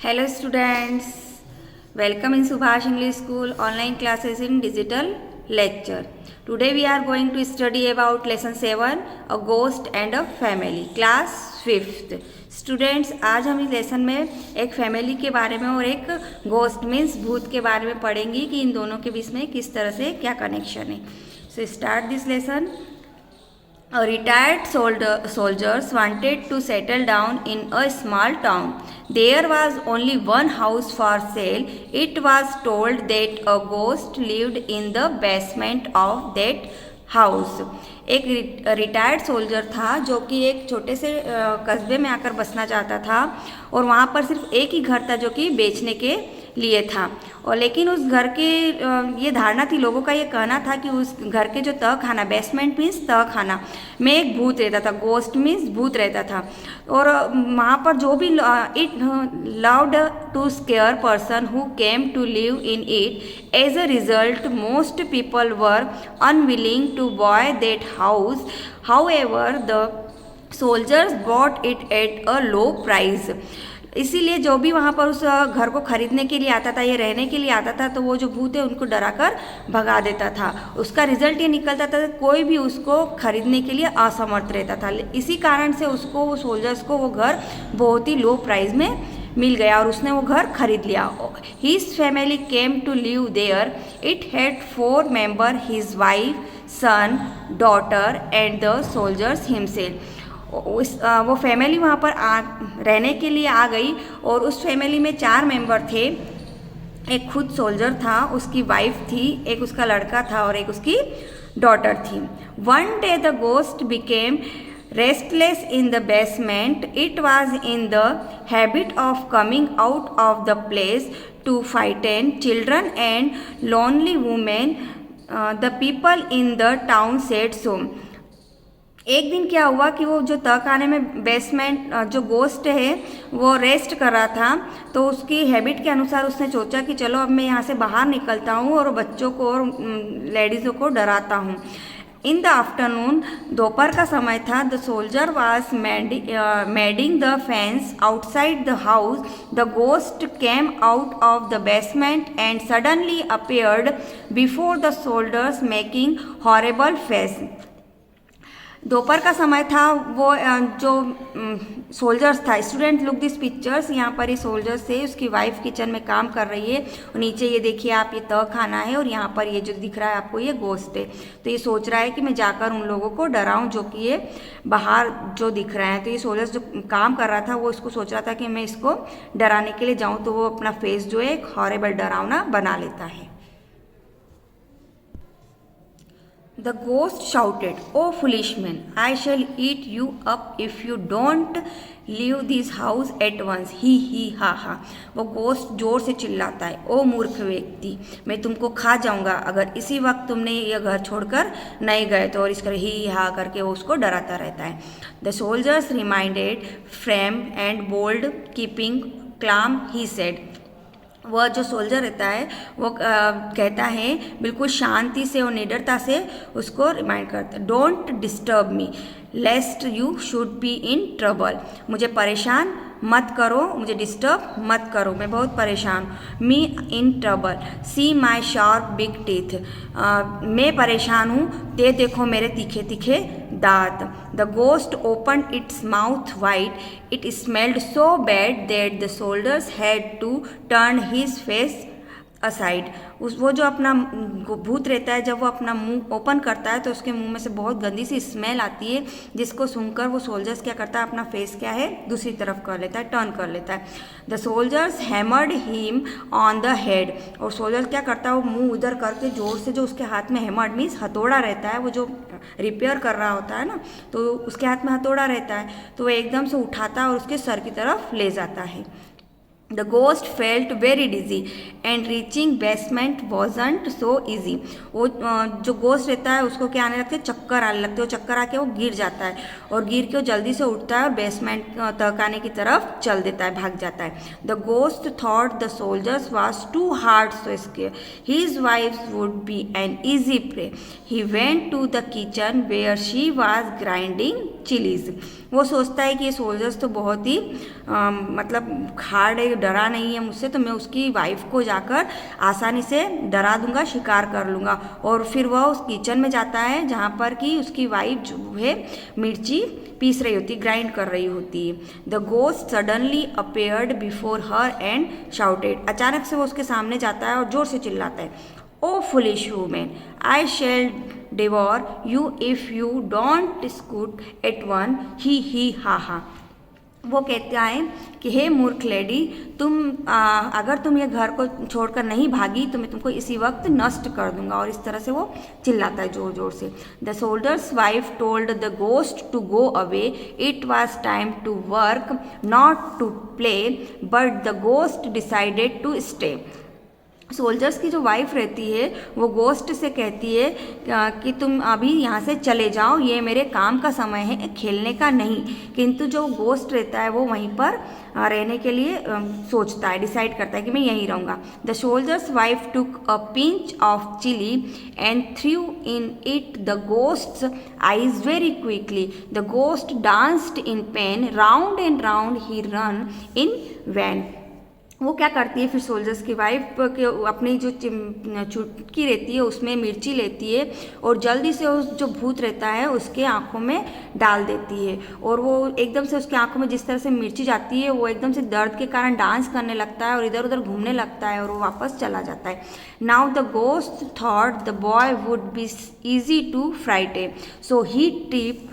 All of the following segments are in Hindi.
Hello students, welcome in Subhash English School online classes in digital lecture. Today we are going to study about lesson 7 a ghost and a family class 5th. Students, आज हम इस लेसन में एक फैमिली के बारे में और एक घोस्ट मीन्स भूत के बारे में पढ़ेंगे कि इन दोनों के बीच में किस तरह से क्या कनेक्शन है. So start this lesson. A retired soldiers wanted to settle down in a small town. There was only one house for sale. It was told that a ghost lived in the basement of that house. एक रिटायर्ड सोल्जर था जो कि एक छोटे से कस्बे में आकर बसना चाहता था और वहाँ पर सिर्फ एक ही घर था जो कि बेचने के लिए था. और लेकिन उस घर के ये धारणा थी, लोगों का ये कहना था कि उस घर के जो तह खाना, बेसमेंट मीन्स तह खाना में एक भूत रहता था, गोस्ट मीन्स भूत रहता था. और वहाँ पर जो भी it loved to scare person who came to live in it. As a result most people were unwilling to buy that house. However the soldiers bought it at a low price. इसीलिए जो भी वहाँ पर उस घर को खरीदने के लिए आता था, ये रहने के लिए आता था, तो वो जो भूत है उनको डराकर भगा देता था. उसका रिजल्ट ये निकलता था कि कोई भी उसको खरीदने के लिए असमर्थ रहता था. इसी कारण से उसको, वो सोल्जर्स को, वो घर बहुत ही लो प्राइस में मिल गया और उसने वो घर खरीद लिया. His family came to live there. It had 4 member, his wife, son, daughter and the soldiers himself. वो फैमिली वहाँ पर रहने के लिए आ गई और उस फैमिली में 4 मेंबर थे. एक खुद सोल्जर था, उसकी वाइफ थी, एक उसका लड़का था और एक उसकी डॉटर थी. One day the ghost became restless in the basement. It was in the habit of coming out of the place to frighten children and lonely women. The people in the town said so. एक दिन क्या हुआ कि वो जो तहखाने में बेसमेंट जो गोस्ट है वो रेस्ट कर रहा था, तो उसकी हैबिट के अनुसार उसने सोचा कि चलो अब मैं यहाँ से बाहर निकलता हूँ और बच्चों को और लेडीज़ों को डराता हूँ. इन द आफ्टरनून, दोपहर का समय था. The soldier was madding the fence outside the house. The ghost came out of the basement and suddenly appeared before the soldiers making horrible face. दोपहर का समय था. वो जो सोल्जर्स था, स्टूडेंट लुक दिस पिक्चर्स. यहाँ पर ये सोल्जर्स से उसकी वाइफ किचन में काम कर रही है और नीचे ये देखिए आप, ये तह खाना है और यहाँ पर ये जो दिख रहा है आपको ये गोश्त है. तो ये सोच रहा है कि मैं जाकर उन लोगों को डराऊं जो कि ये बाहर जो दिख रहे हैं. तो ये सोल्जर्स जो काम कर रहा था वो इसको सोच रहा था कि मैं इसको डराने के लिए जाऊँ, तो वो अपना फेस जो है एक हॉरेबल डरावना बना लेता है. The ghost shouted, "Oh foolish man, I shall eat you up if you don't leave this house at once. He ha ha." वो गोस्ट जोर से चिल्लाता है, ओ मूर्ख व्यक्ति, मैं तुमको खा जाऊंगा अगर इसी वक्त तुमने ये घर छोड़कर नहीं गए तो. और इस कर ही हा करके वो उसको डराता रहता है. The soldiers remained firm and bold keeping calm he said. वह जो सोल्जर रहता है वो कहता है बिल्कुल शांति से और निडरता से उसको रिमाइंड करता है, don't disturb me लेस्ट you should be in trouble. मुझे परेशान मत करो, मुझे डिस्टर्ब मत करो, मैं बहुत परेशान. Me in trouble, see my sharp big teeth. मैं परेशान हूँ, ते देखो मेरे तीखे तीखे दांत. The ghost open its mouth wide. It smelled so bad that the soldiers had to turn his face aside. वो जो अपना भूत रहता है, जब वो अपना मुंह ओपन करता है तो उसके मुंह में से बहुत गंदी सी स्मेल आती है, जिसको सुनकर वो सोल्जर्स क्या करता है, अपना फेस क्या है दूसरी तरफ कर लेता है, टर्न कर लेता है. The soldiers hammered him on the head. और सोल्जर क्या करता है, वो मुंह उधर करके जोर से, जो उसके हाथ में हैमर्ड मीन्स हथौड़ा रहता है, वो जो रिपेयर कर रहा होता है ना, तो उसके हाथ में हथौड़ा रहता है, तो वो एकदम से उठाता है और उसके सर की तरफ ले जाता है. The ghost felt very dizzy and reaching basement wasn't so easy. वो जो गोस्ट रहता है उसको क्या आने लगते हैं, चक्कर आने लगते हैं. वो चक्कर आके वो गिर जाता है और गिर के वो जल्दी से उठता है और बेसमेंट तहखाने की तरफ चल देता है, भाग जाता है. The ghost thought the soldiers was too hard so scare. His wife would be an easy prey. He went to the kitchen where she was grinding chillies. वो सोचता है कि ये सोल्जर्स तो बहुत ही मतलब हार्ड है, डरा नहीं है मुझसे, तो मैं उसकी वाइफ को जाकर आसानी से डरा दूंगा, शिकार कर लूँगा। और फिर वह उस किचन में जाता है जहाँ पर कि उसकी वाइफ जो है मिर्ची पीस रही होती, ग्राइंड कर रही होती है। The ghost suddenly appeared before her and shouted. अचानक से वो उसके सामने जाता है और जोर से चिल्लाता है, oh foolish woman, I shall devour you if you don't scoot at one, he ha ha. वो कहता है कि हे मूर्ख लेडी, अगर तुम ये घर को छोड़कर नहीं भागी तो मैं तुमको इसी वक्त नष्ट कर दूंगा। और इस तरह से वो चिल्लाता है जोर जोर से। The soldier's wife told the ghost to go away, it was time to work not to play, but the ghost decided to stay. Soldiers की जो वाइफ रहती है वो गोस्ट से कहती है कि तुम अभी यहाँ से चले जाओ, ये मेरे काम का समय है, खेलने का नहीं। किंतु जो गोस्ट रहता है वो वहीं पर रहने के लिए सोचता है, डिसाइड करता है कि मैं यहीं रहूँगा। The soldier's wife took a pinch of chilli and threw in it the ghost's eyes very quickly. The ghost danced in pain, round and round he run in vain. वो क्या करती है फिर सोल्जर्स की वाइफ के अपनी जो चुटकी रहती है उसमें मिर्ची लेती है और जल्दी से उस जो भूत रहता है उसके आंखों में डाल देती है। और वो एकदम से उसकी आंखों में जिस तरह से मिर्ची जाती है वो एकदम से दर्द के कारण डांस करने लगता है और इधर उधर घूमने लगता है और वो वापस चला जाता है। Now the ghost thought the boy would be easy to frighten, so he tip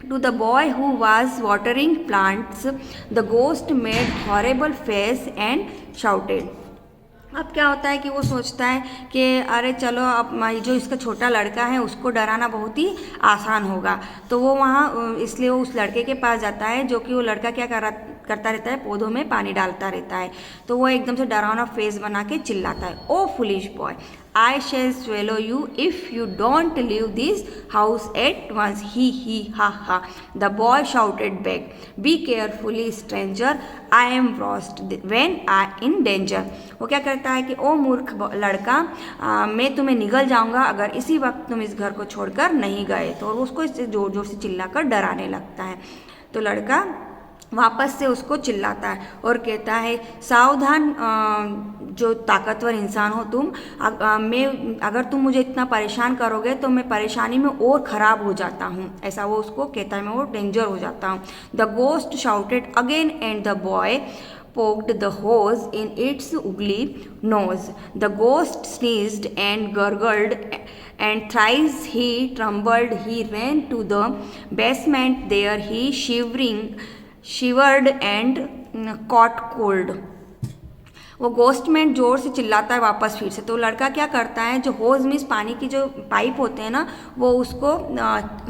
to the boy who was watering plants. The ghost made horrible face and shouted. अब क्या होता है कि वो सोचता है कि अरे चलो अब जो इसका छोटा लड़का है उसको डराना बहुत ही आसान होगा। तो वो वहाँ इसलिए वो उस लड़के के पास जाता है, जो कि वो लड़का क्या करता रहता है, पौधों में पानी डालता रहता है। तो वो एकदम से डरावना फेस बना के चिल्लाता है, oh foolish boy, I shall swallow you if you don't leave this house at once, he ha ha. The boy shouted back, be carefully stranger, I am lost when I in danger. वो क्या करता है कि ओ मूर्ख लड़का, मैं तुम्हें निगल जाऊंगा अगर इसी वक्त तुम इस घर को छोड़कर नहीं गए। तो उसको इससे जोर जोर से चिल्लाकर डराने लगता है। तो लड़का वापस से उसको चिल्लाता है और कहता है, सावधान जो ताकतवर इंसान हो तुम, अगर तुम मुझे इतना परेशान करोगे तो मैं परेशानी में और ख़राब हो जाता हूँ। ऐसा वो उसको कहता है, मैं वो डेंजर हो जाता हूँ। The ghost shouted again and the boy poked the hose in its ugly nose. The ghost sneezed and gurgled, and thrice he trembled. He ran to the basement. There he shivered and caught cold. वो गोस्टमैन जोर से चिल्लाता है वापस फिर से। तो लड़का क्या करता है, जो होज मीन्स पानी की जो पाइप होते हैं ना, वो उसको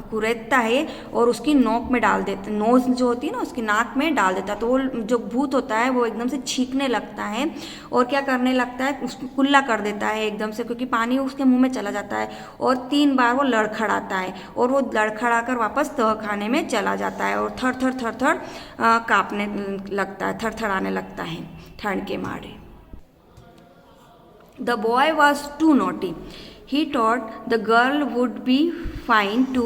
कुरेदता है और उसकी नोक में डाल देता है, नोज जो होती है ना उसकी नाक में डाल देता है। तो वो जो भूत होता है वो एकदम से छींकने लगता है और क्या करने लगता है, उसको कुल्ला कर देता है एकदम से, क्योंकि पानी उसके मुँह में चला जाता है। और 3 बार वो लड़खड़ाता है और वो लड़खड़ा कर वापस तह खाने में चला जाता है और थर थर काँपने लगता है, थरथराने लगता है ठंड के मारे। The boy was too naughty. He thought the girl would be fine to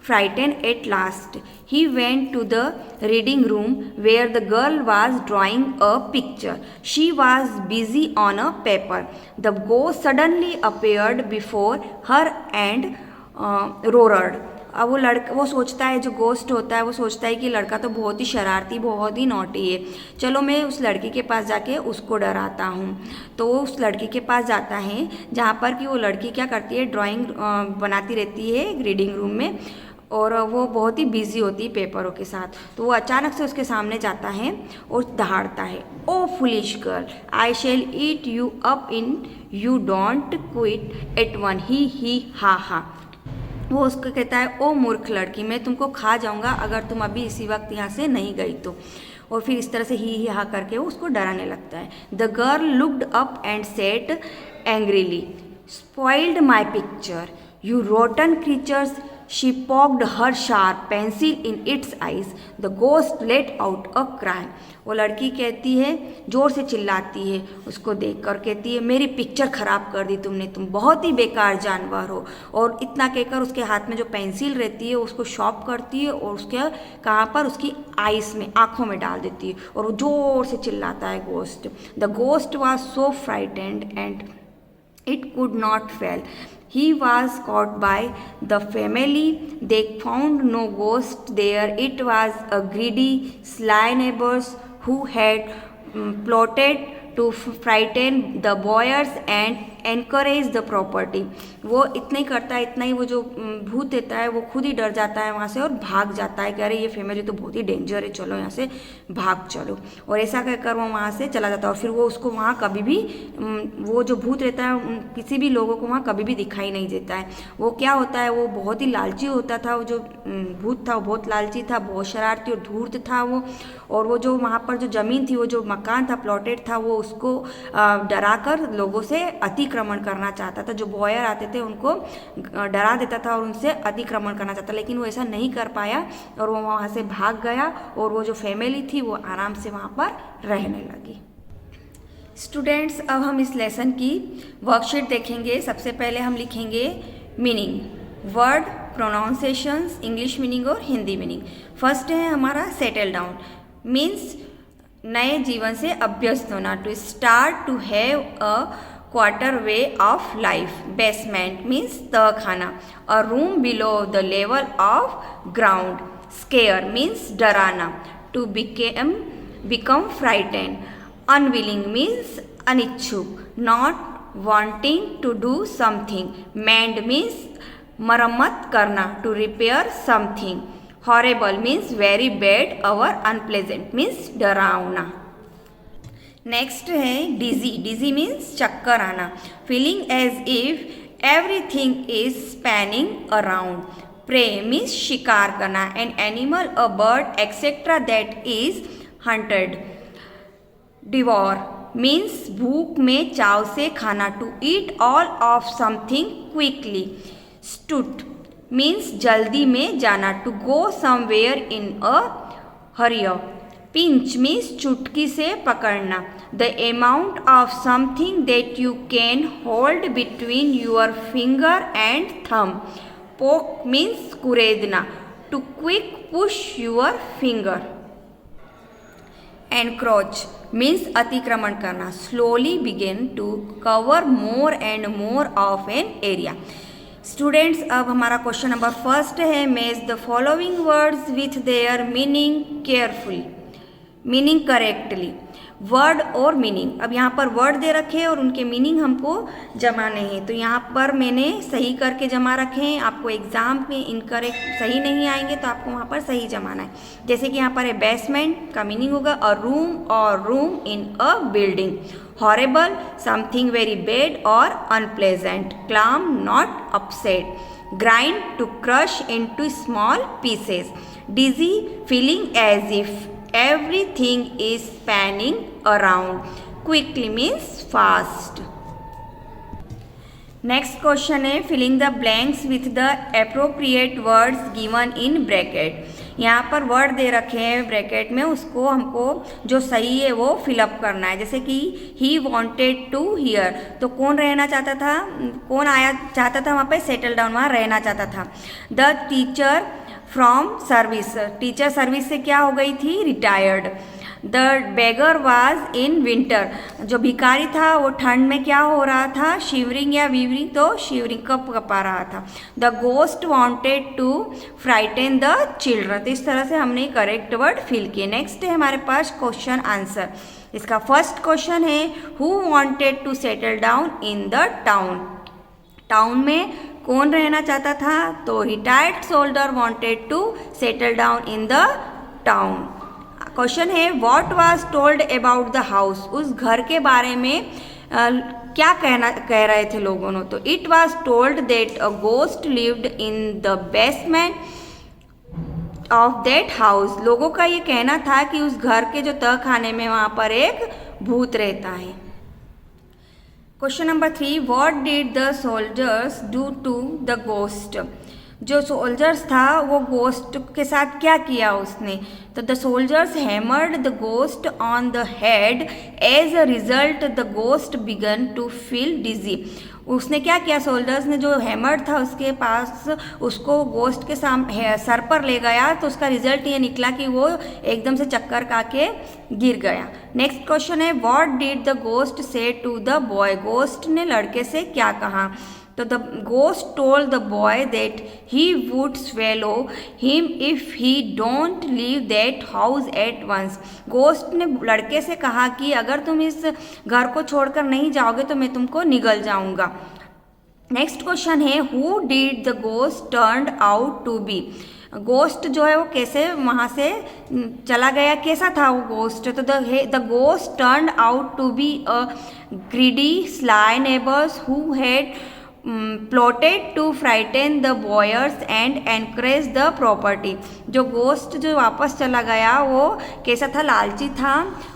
frighten at last. He went to the reading room where the girl was drawing a picture. She was busy on a paper. The ghost suddenly appeared before her and roared. अब वो सोचता है, जो गोस्ट होता है वो सोचता है कि लड़का तो बहुत ही शरारती, बहुत ही नॉटी है, चलो मैं उस लड़की के पास जाके उसको डराता हूँ। तो वो उस लड़की के पास जाता है जहाँ पर कि वो लड़की क्या करती है, ड्राइंग बनाती रहती है रीडिंग रूम में, और वो बहुत ही बिजी होती है पेपरों के साथ। तो वो अचानक से उसके सामने जाता है और दहाड़ता है, oh foolish girl, I shall eat you up in you don't quit at one, he ha ha. वो उसको कहता है, ओ मूर्ख लड़की, मैं तुमको खा जाऊंगा अगर तुम अभी इसी वक्त यहाँ से नहीं गई तो। और फिर इस तरह से ही हा करके वो उसको डराने लगता है। The girl looked up and said angrily, spoiled my picture, You rotten creatures, she poked her sharp pencil in its eyes. The ghost let out a cry. वो लड़की कहती है, ज़ोर से चिल्लाती है, उसको देख कर कहती है, मेरी पिक्चर ख़राब कर दी तुमने, तुम बहुत ही बेकार जानवर हो। और इतना कहकर उसके हाथ में जो पेंसिल रहती है उसको शॉर्प करती है और उसके कहाँ पर, उसकी आइस में, आँखों में डाल देती है और वो ज़ोर से चिल्लाता है ghost. The ghost was so frightened and it could not fail. He was caught by the family. They found no ghost there. It was a greedy, sly neighbors who had plotted to frighten the boys and encourage the property. वो इतना ही करता है, इतना ही वो जो भूत देता है वो खुद ही डर जाता है वहाँ से और भाग जाता है कि अरे ये फैमिली तो बहुत ही डेंजर है, चलो यहाँ से भाग चलो। और ऐसा कहकर वो वहाँ से चला जाता है और फिर वो उसको वहाँ कभी भी वो जो भूत रहता है किसी भी लोगों को वहाँ कभी भी दिखाई नहीं देता है। वो क्या होता है, वो बहुत ही लालची होता था, वो जो भूत था वो बहुत लालची था, बहुत शरारती और धूर्त था वो। और वो जो वहाँ पर जो ज़मीन थी, वो जो मकान था, प्लॉटेड था, वो उसको डरा कर लोगों से अतिक्रमण करना चाहता था। जो बॉयर आते थे उनको डरा देता था और उनसे अतिक्रमण करना चाहता, लेकिन वो ऐसा नहीं कर पाया और वो वहाँ से भाग गया और वो जो फैमिली थी वो आराम से वहाँ पर रहने लगी। स्टूडेंट्स, अब हम इस लेसन की वर्कशीट देखेंगे। सबसे पहले हम लिखेंगे meaning, word, pronunciations, English meaning और हिंदी मीनिंग। फर्स्ट है हमारा सेटल डाउन, मीन्स नए जीवन से अभ्यस्त होना, to start, to have a quarter way of life. Basement means तहखाना, a room below the level of ground. Scare means डराना, to become frightened. Unwilling means अनिच्छुक, not wanting to do something. Mend means मरम्मत करना, to repair something. Horrible means very bad और अनप्लेजेंट मीन्स डरावना। नेक्स्ट है डिजी, डिजी मीन्स चक्कर आना, feeling as if everything is spinning around. Prey means शिकार करना, N animal, a bird etcetera that is hunted. Devour means भूख में चाव से खाना, to eat all of something quickly. Scoot means जल्दी में जाना, to go somewhere in a hurry. Pinch means चुटकी से पकड़ना, the amount of something that you can hold between your finger and thumb. Poke means कुरेदना, to quick push your finger. Encroach means अतिक्रमण करना, slowly begin to cover more and more of an area. Students, अब हमारा क्वेश्चन नंबर फर्स्ट है, match the following words with their meaning carefully, meaning correctly. Word और मीनिंग, अब यहाँ पर वर्ड दे रखे हैं और उनके मीनिंग हमको जमाने हैं, तो यहाँ पर मैंने सही करके जमा रखे हैं। आपको एग्जाम में इनकरेक्ट सही नहीं आएंगे तो आपको वहाँ पर सही जमाना है। जैसे कि यहाँ पर है बेसमेंट का मीनिंग होगा अ रूम और room in a building. Horrible something very bad और unpleasant. Calm not upset. Grind to crush into small pieces. Dizzy feeling as if everything is spanning around. Quickly means fast. Next question है filling the blanks with the appropriate words given in bracket. यहाँ पर वर्ड दे रखे हैं ब्रैकेट में, उसको हमको जो सही है वो फिलअप करना है। जैसे कि ही वॉन्टेड टू हियर, तो कौन रहना चाहता था, कौन आया चाहता था वहाँ पे, सेटल डाउन, वहाँ रहना चाहता था। The teacher from service, teacher service से क्या हो गई थी, retired. The beggar was in winter, जो भिखारी था वो ठंड में क्या हो रहा था, शिवरिंग या वीवरिंग, तो शिवरिंग कपा रहा था। The ghost wanted to frighten the children, तो इस तरह से हमने करेक्ट वर्ड फिल किए। नेक्स्ट है हमारे पास क्वेश्चन आंसर। इसका फर्स्ट क्वेश्चन है who wanted to settle down in the town, town में कौन रहना चाहता था, तो retired soldier wanted to settle down in the town. Question है what was told about the house, उस घर के बारे में क्या कह रहे थे लोगों ने, तो it was told that a ghost lived in the basement of that house, लोगों का ये कहना था कि उस घर के जो तहखाने में वहाँ पर एक भूत रहता है। Question number 3, what did the soldiers do to the ghost? जो सोल्जर्स था वो गोस्ट के साथ क्या किया उसने? तो the soldiers hammered the ghost on the head, as a result the ghost began to feel dizzy. उसने क्या किया, सोल्जर्स ने जो हैमर था उसके पास उसको गोस्ट के सर पर ले गया, तो उसका रिजल्ट ये निकला कि वो एकदम से चक्कर खा के गिर गया। नेक्स्ट क्वेश्चन है, what did the ghost say to the boy? Ghost ने लड़के से क्या कहा? तो the ghost told the boy that he would swallow him if he don't leave that house at once. Ghost ने लड़के से कहा कि अगर तुम इस घर को छोड़कर नहीं जाओगे तो मैं तुमको निगल जाऊंगा। नेक्स्ट क्वेश्चन है, who did the ghost turn out to be? Ghost जो है वो कैसे वहाँ से चला गया, कैसा था वो गोस्ट? तो the ghost turn out to be a greedy sly neighbours who had plotted to frighten the buyers and encourage the property. जो गोस्ट जो वापस चला गया वो कैसा था, लालची था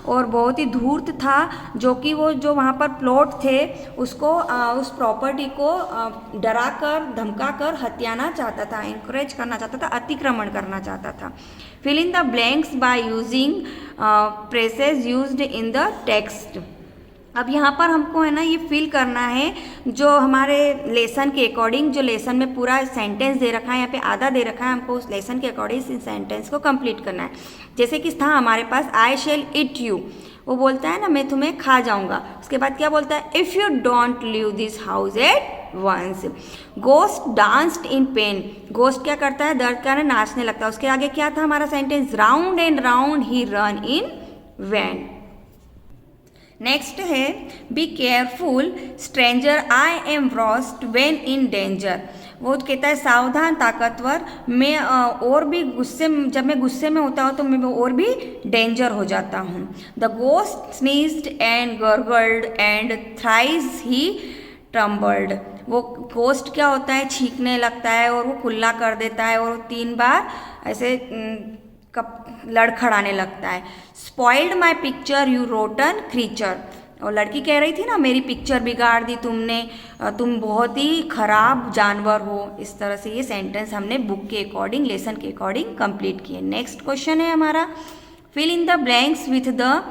और बहुत ही धूर्त था, जो कि वो जो वहाँ पर प्लॉट थे उसको उस प्रॉपर्टी को डरा कर धमका कर हत्याना चाहता था, एनकरेज करना चाहता था, अतिक्रमण करना चाहता था। Fill in the blanks by using phrases used in the text. अब यहाँ पर हमको है ना ये फिल करना है जो हमारे लेसन के अकॉर्डिंग, जो लेसन में पूरा सेंटेंस दे रखा है, यहाँ पे आधा दे रखा है, हमको उस लेसन के अकॉर्डिंग इस सेंटेंस को कंप्लीट करना है। जैसे कि था हमारे पास आई शेल ईट यू, वो बोलता है ना मैं तुम्हें खा जाऊंगा। उसके बाद क्या बोलता है, if you don't leave this house at once. Ghost danced in pain, ghost क्या करता है, दर्द के कारण नाचने लगता है। उसके आगे क्या था हमारा sentence, round and round he run in vain. Next है, be careful stranger I am roast when in danger. वो कहता है सावधान ताकतवर, मैं और भी गुस्से, जब मैं गुस्से में होता हूँ तो मैं और भी डेंजर हो जाता हूँ। The ghost sneezed and gargled and thrice he trembled. वो गोस्ट क्या होता है, छींकने लगता है और वो कुल्ला कर देता है और 3 बार ऐसे लड़खड़ाने लगता है। Spoiled my picture you rotten creature. और लड़की कह रही थी ना मेरी पिक्चर बिगाड़ दी तुमने, तुम बहुत ही खराब जानवर हो। इस तरह से ये सेंटेंस हमने बुक के अकॉर्डिंग, लेसन के अकॉर्डिंग कंप्लीट किए। नेक्स्ट क्वेश्चन है हमारा, fill in the blanks with the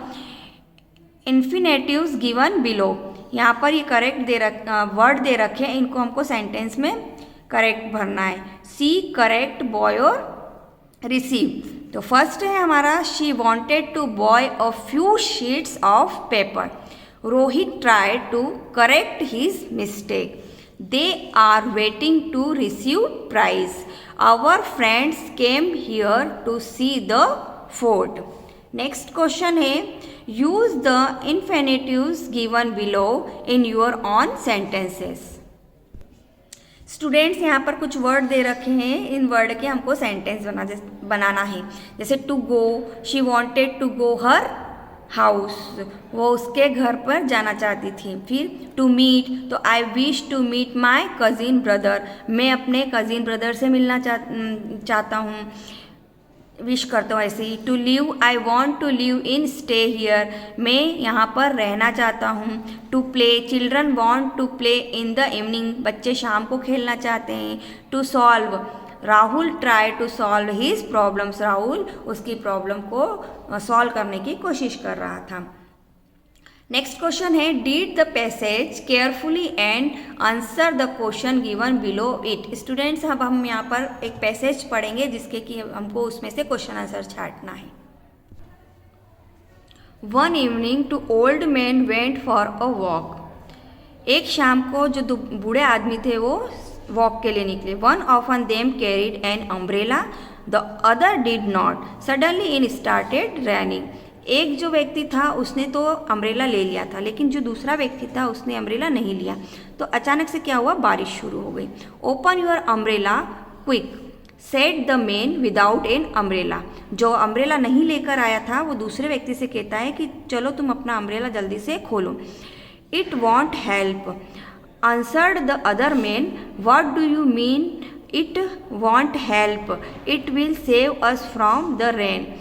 infinitives given below. यहाँ पर ये करेक्ट वर्ड दे रखे हैं, इनको हमको सेंटेंस में करेक्ट भरना है। सी करेक्ट बॉय और रिसीव। तो फर्स्ट है हमारा, she wanted to buy a few sheets of paper. Rohit tried to correct his mistake. They are waiting to receive prize. Our friends came here to see the fort. Next question है, use the infinitives given below in your own sentences. Students यहाँ पर कुछ वर्ड दे रखे हैं, इन वर्ड के हमको सेंटेंस बनाना है। जैसे to go, she wanted to go her house, वो उसके घर पर जाना चाहती थी। फिर टू मीट, तो I wish to meet my cousin brother, मैं अपने कज़िन ब्रदर से मिलना चाहता हूँ, विश करता हूँ ऐसे ही। To live, I want to live in stay here, मैं यहाँ पर रहना चाहता हूँ। To play, children want to play in the evening, बच्चे शाम को खेलना चाहते हैं। To solve, Rahul try to solve his problems, Rahul उसकी प्रॉब्लम को सॉल्व करने की कोशिश कर रहा था। नेक्स्ट क्वेश्चन है, read the passage carefully and answer the question given below it. Students अब हम यहाँ पर एक पैसेज पढ़ेंगे जिसके कि हमको उसमें से क्वेश्चन आंसर छांटना है। One evening two old man went for a walk. एक शाम को जो बूढ़े आदमी थे वो वॉक के लिए निकले। One of them carried an umbrella, the other did not. Suddenly in started raining. एक जो व्यक्ति था उसने तो अम्ब्रेला ले लिया था, लेकिन जो दूसरा व्यक्ति था उसने अम्ब्रेला नहीं लिया। तो अचानक से क्या हुआ, बारिश शुरू हो गई। Open your umbrella quick, said the man without an umbrella. जो अम्ब्रेला नहीं लेकर आया था वो दूसरे व्यक्ति से कहता है कि चलो तुम अपना अम्ब्रेला जल्दी से खोलो। It won't help, answered the other man. What do you mean it won't help, it will save us from the rain.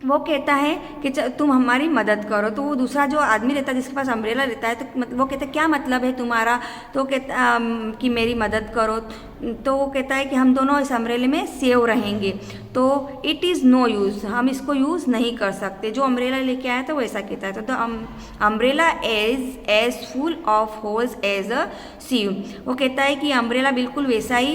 वो कहता है कि तुम हमारी मदद करो। तो वो दूसरा जो आदमी रहता है जिसके पास अम्ब्रेला रहता है, तो वो कहता है क्या मतलब है तुम्हारा? तो वो कहता कि मेरी मदद करो। तो वो कहता है कि हम दोनों इस अम्ब्रेले में सेव रहेंगे। तो इट इज़ नो यूज़, हम इसको यूज़ नहीं कर सकते। जो अम्ब्रेला लेके आया था वो ऐसा कहता है। तो the umbrella is as full of holes as a sieve. वो कहता है कि अम्ब्रेला बिल्कुल वैसा ही,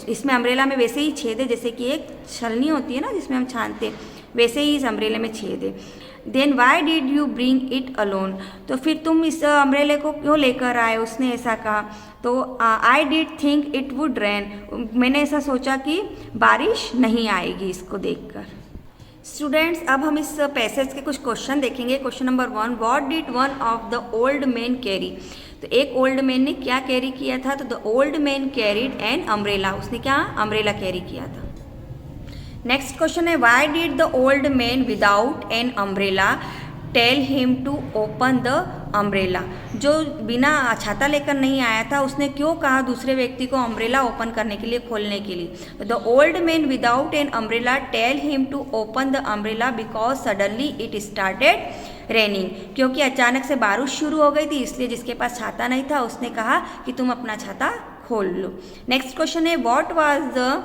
इसमें अम्ब्रेला में वैसे ही छेद है जैसे कि एक छलनी होती है ना जिसमें हम छानते, वैसे ही इस अम्ब्रेले में छेद है। Then why did you bring it alone? तो फिर तुम इस अम्ब्रेले को क्यों लेकर आए? उसने ऐसा कहा। तो I did think it would rain, मैंने ऐसा सोचा कि बारिश नहीं आएगी इसको देखकर। स्टूडेंट्स, अब हम इस पैसेज के कुछ क्वेश्चन देखेंगे। Question number 1, what did one of the old man carry? तो एक ओल्ड मैन ने क्या कैरी किया था? तो the old man carried an umbrella, उसने क्या अम्ब्रेला कैरी किया था। नेक्स्ट क्वेश्चन है, why did the old man without an umbrella tell him to open the umbrella? जो बिना छाता लेकर नहीं आया था उसने क्यों कहा दूसरे व्यक्ति को अम्ब्रेला ओपन करने के लिए, खोलने के लिए? The old man without an umbrella tell him to open the umbrella because suddenly it started raining, क्योंकि अचानक से बारिश शुरू हो गई थी, इसलिए जिसके पास छाता नहीं था उसने कहा कि तुम अपना छाता खोल लो। नेक्स्ट क्वेश्चन है, what was the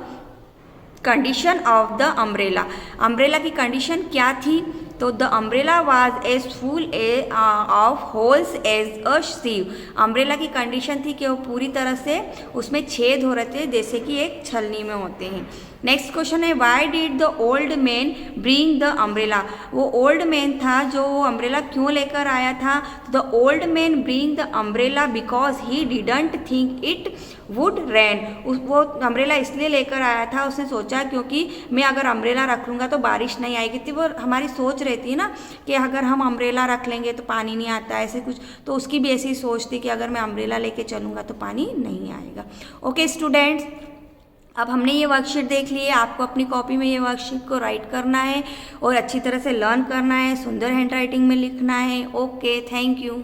condition of the umbrella? Umbrella की कंडीशन क्या थी? तो the umbrella was as full of holes as a sieve. Umbrella की कंडीशन थी कि वो पूरी तरह से उसमें छेद हो रहे थे जैसे कि एक छलनी में होते हैं। नेक्स्ट क्वेश्चन है, why did the old man bring the umbrella? वो ओल्ड मैन था जो वो अम्ब्रेला क्यों लेकर आया था? The old man bring the umbrella because he didn't think it would rain. वो अम्ब्रेला इसलिए लेकर आया था, उसने सोचा क्योंकि मैं अगर अम्ब्रेला रख लूँगा तो बारिश नहीं आएगी थी। वो हमारी सोच रहती है ना कि अगर हम अम्ब्रेला रख लेंगे तो पानी नहीं आता, ऐसे कुछ। तो उसकी भी ऐसी सोच थी कि अगर मैं अम्ब्रेला लेके चलूँगा तो पानी नहीं आएगा। ओके स्टूडेंट्स, अब हमने ये वर्कशीट देख ली है। आपको अपनी कॉपी में ये वर्कशीट को राइट करना है और अच्छी तरह से लर्न करना है, सुंदर हैंड राइटिंग में लिखना है। Okay, thank you.